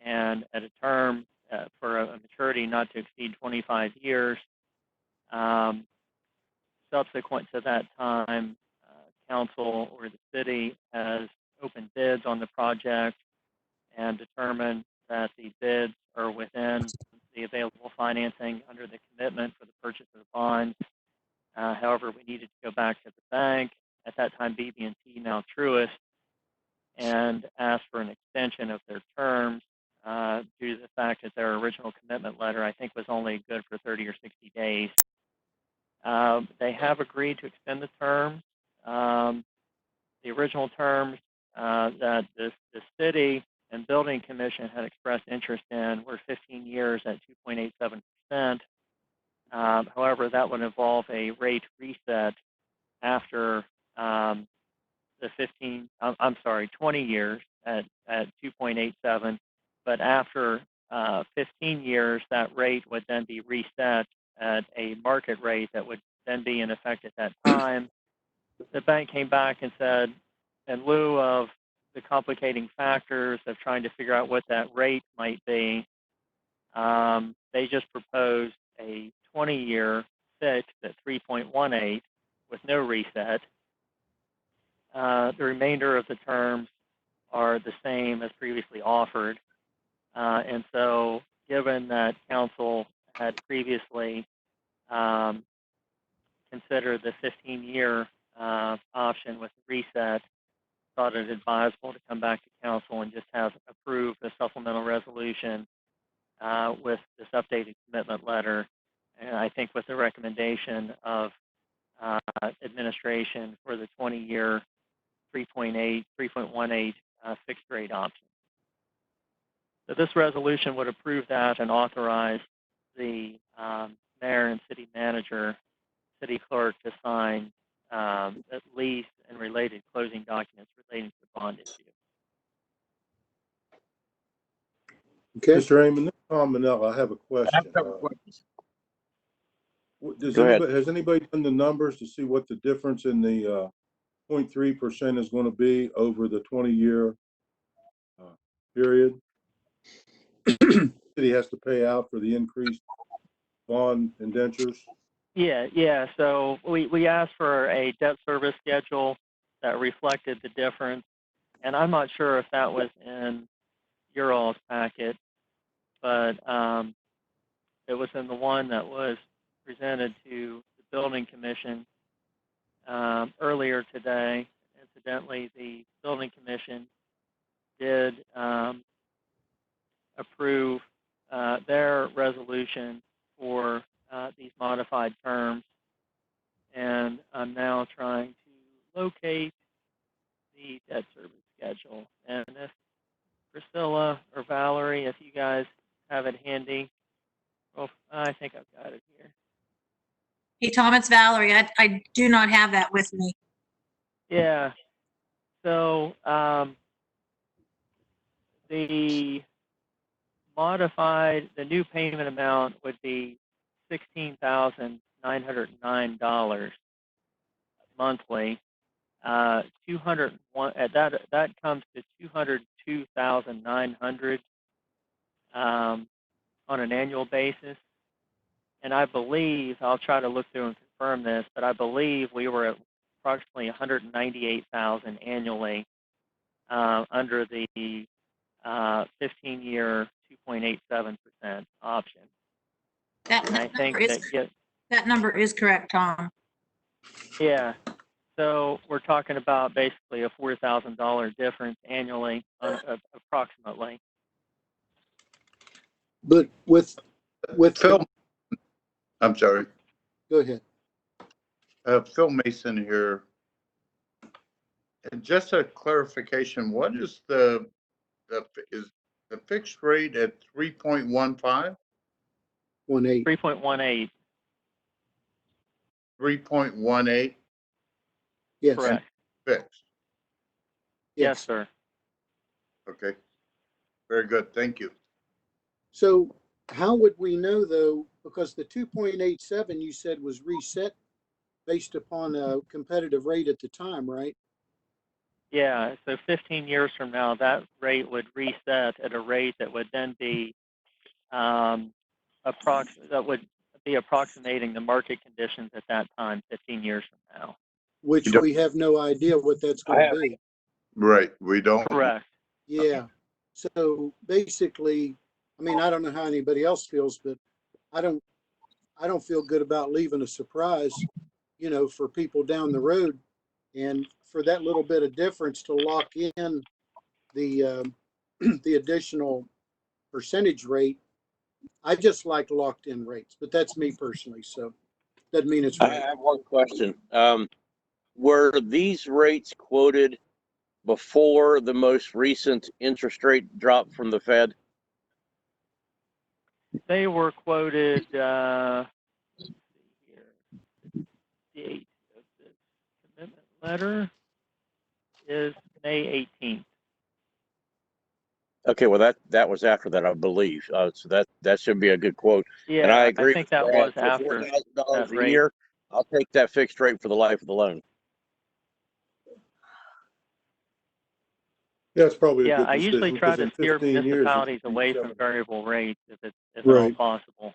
and at a term for a maturity not to exceed 25 years. Subsequent to that time, council or the city has opened bids on the project and determined that the bids are within the available financing under the commitment for the purchase of the bonds. However, we needed to go back to the bank at that time BB&T, now Truist, and asked for an extension of their terms due to the fact that their original commitment letter, I think, was only good for 30 or 60 days. They have agreed to extend the terms. The original terms that the city and building commission had expressed interest in were 15 years at 2.87%. However, that would involve a rate reset after the 20 years at 2.87, but after 15 years, that rate would then be reset at a market rate that would then be in effect at that time. The bank came back and said, in lieu of the complicating factors of trying to figure out what that rate might be, they just proposed a 20-year fixed at 3.18 with no reset. The remainder of the terms are the same as previously offered. And so given that council had previously considered the 15-year option with the reset, thought it advisable to come back to council and just have approved the supplemental resolution with this updated commitment letter. And I think with the recommendation of administration for the 20-year 3.18 fixed rate option. So this resolution would approve that and authorize the mayor and city manager, city clerk to sign at least and related closing documents relating to the bond issue. Okay. Mr. Amon, this is Tom Manella. I have a question. Has anybody done the numbers to see what the difference in the 0.3% is going to be over the 20-year period? The city has to pay out for the increased bond indentures. Yeah. So we asked for a debt service schedule that reflected the difference, and I'm not sure if that was in your all's packet, but it was in the one that was presented to the building commission earlier today. Incidentally, the building commission did approve their resolution for these modified terms, and I'm now trying to locate the debt service schedule. And if Priscilla or Valerie, if you guys have it handy, well, I think I've got it here. Hey, Tom, it's Valerie. I do not have that with me. Yeah. So the new payment amount would be $16,909 monthly. 201 that comes to $202,900 on an annual basis. And I believe, I'll try to look through and confirm this, but I believe we were at approximately $198,000 annually under the 15-year 2.87% option. That number is correct, Tom. Yeah. So we're talking about basically a $4,000 difference annually, approximately. But with Phil, I'm sorry. Go ahead. Phil Mason here. And just a clarification, what is is the fixed rate at 3.15? 3.18. 3.18? Yes. Correct. Fixed. Yes, sir. Okay. Very good. Thank you. So how would we know though, because the 2.87 you said was reset based upon a competitive rate at the time, right? Yeah, so 15 years from now, that rate would reset at a rate that would then be approximating the market conditions at that time, 15 years from now. Which we have no idea what that's going to be. Right. We don't. Correct. Yeah. So basically, I mean, I don't know how anybody else feels, but I don't feel good about leaving a surprise, for people down the road. And for that little bit of difference to lock in the, the additional percentage rate, I just like locked in rates, but that's me personally. So doesn't mean it's I right. have one question. Were these rates quoted before the most recent interest rate drop from the Fed? They were quoted, here, the date of this commitment letter is May 18th. Okay, well that was after that, I believe. So that should be a good quote. And I Yeah, agree think with that Brad. was For after $4,000 that a rate. year, I'll take that fixed rate for the life of the loan. Yeah, it's probably a Yeah, good I usually decision try because to in steer 15 years, it municipalities could be away from 7. variable rates if at all Right. possible.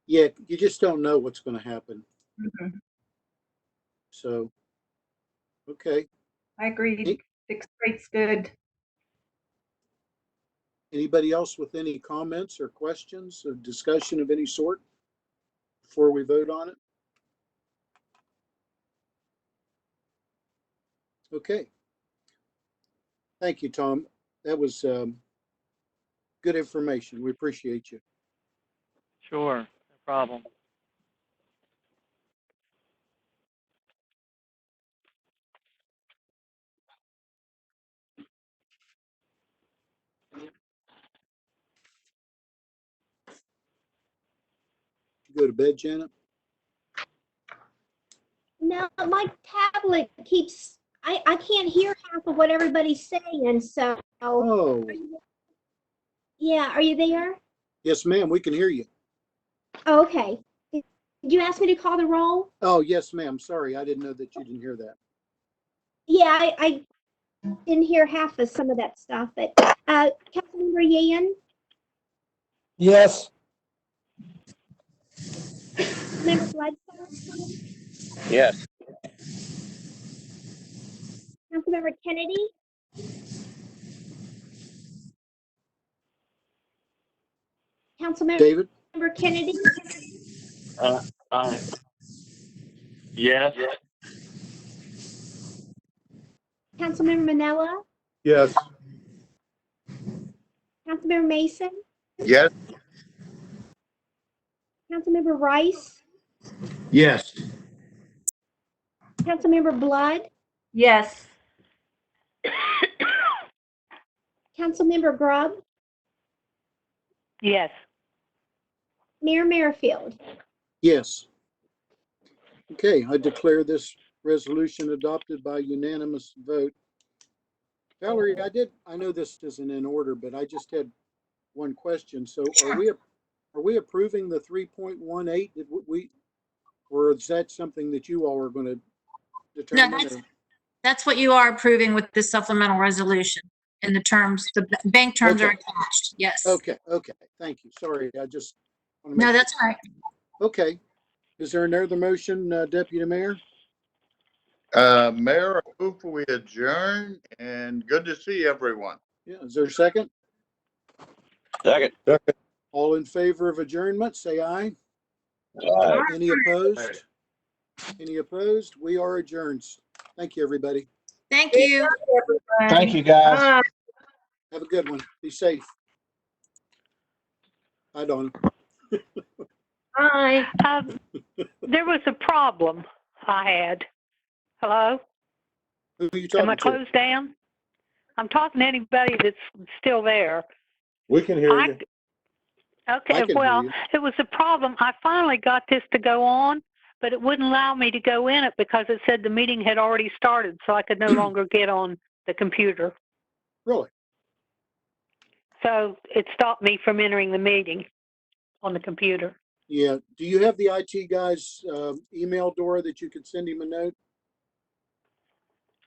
Yeah, you just don't know what's going to happen. Mhm. So, okay. I agree. Fixed rate's good. Anybody else with any comments or questions or discussion of any sort before we vote on it? Okay. Thank you, Tom. That was good information. We appreciate you. Sure, no problem. Go to bed, Janet? No, my tablet keeps, I can't hear half of what everybody's saying, so. Oh, Yeah, are you there? yes, ma'am. We can hear you. Oh, okay. Did you ask me to call the roll? Oh, yes, ma'am. Sorry. I didn't know that you didn't hear that. Yeah, I didn't hear half of some of that stuff, but Councilmember Yan, Yes. Member Bledsoe, Yes. Councilmember Kennedy, Councilmember David? Kennedy, Yes. Councilmember Manella, Yes. Councilmember Mason, Yes, Councilmember Rice, Yes. Councilmember Blood, Yes. Councilmember Grubb, Yes. Mayor Merrifield. Yes. Okay, I declare this resolution adopted by unanimous vote. Valerie, I know this isn't in order, but I just had one question. So are we approving the 3.18? Did we, or is that something that you all are going to No, determine? that's what you are approving with this supplemental resolution. In the terms, the bank terms are Okay. attached. Yes. Okay, thank you. Sorry, I just want to No, make sure. that's all right. Okay. Is there another motion, Deputy Mayor? Mayor, I move we adjourn and good to see everyone. Yeah, is there a second? Second. All in favor of adjournment, say aye. Aye. Any opposed? Any opposed? We are adjourned. Thank you, everybody. Thank Great you. job, everyone. Thank you, guys. Bye. Have a good one. Be safe. Bye, Dawn. Bye. There was a problem I had. Hello? Who are you Am I talking to? closed down? I'm talking to anybody that's still there. We can hear you. I Okay, can hear well, you. it was a problem. I finally got this to go on, but it wouldn't allow me to go in it because it said the meeting had already started, so I could no longer get on the computer. Really? So it stopped me from entering the meeting on the computer. Yeah. Do you have the IT guy's email, Dora, that you could send him a note?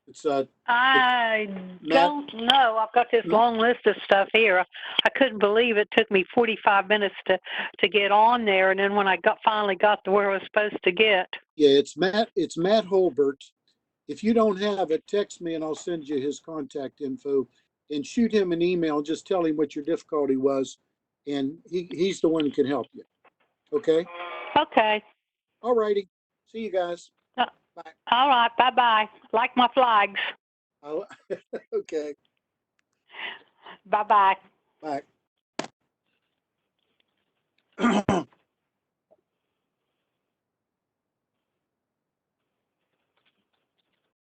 It's I Matt. don't know. I've got this long list of stuff here. I couldn't believe it took me 45 minutes to get on there, and then when I finally got to where I was supposed to get. Yeah, it's Matt Holbert. If you don't have it, text me and I'll send you his contact info and shoot him an email. Just tell him what your difficulty was, and he's the one who can help you. Okay? Okay. All righty. See you guys. Uh, All right, bye-bye. Like my flags. Oh, okay, Bye-bye. bye.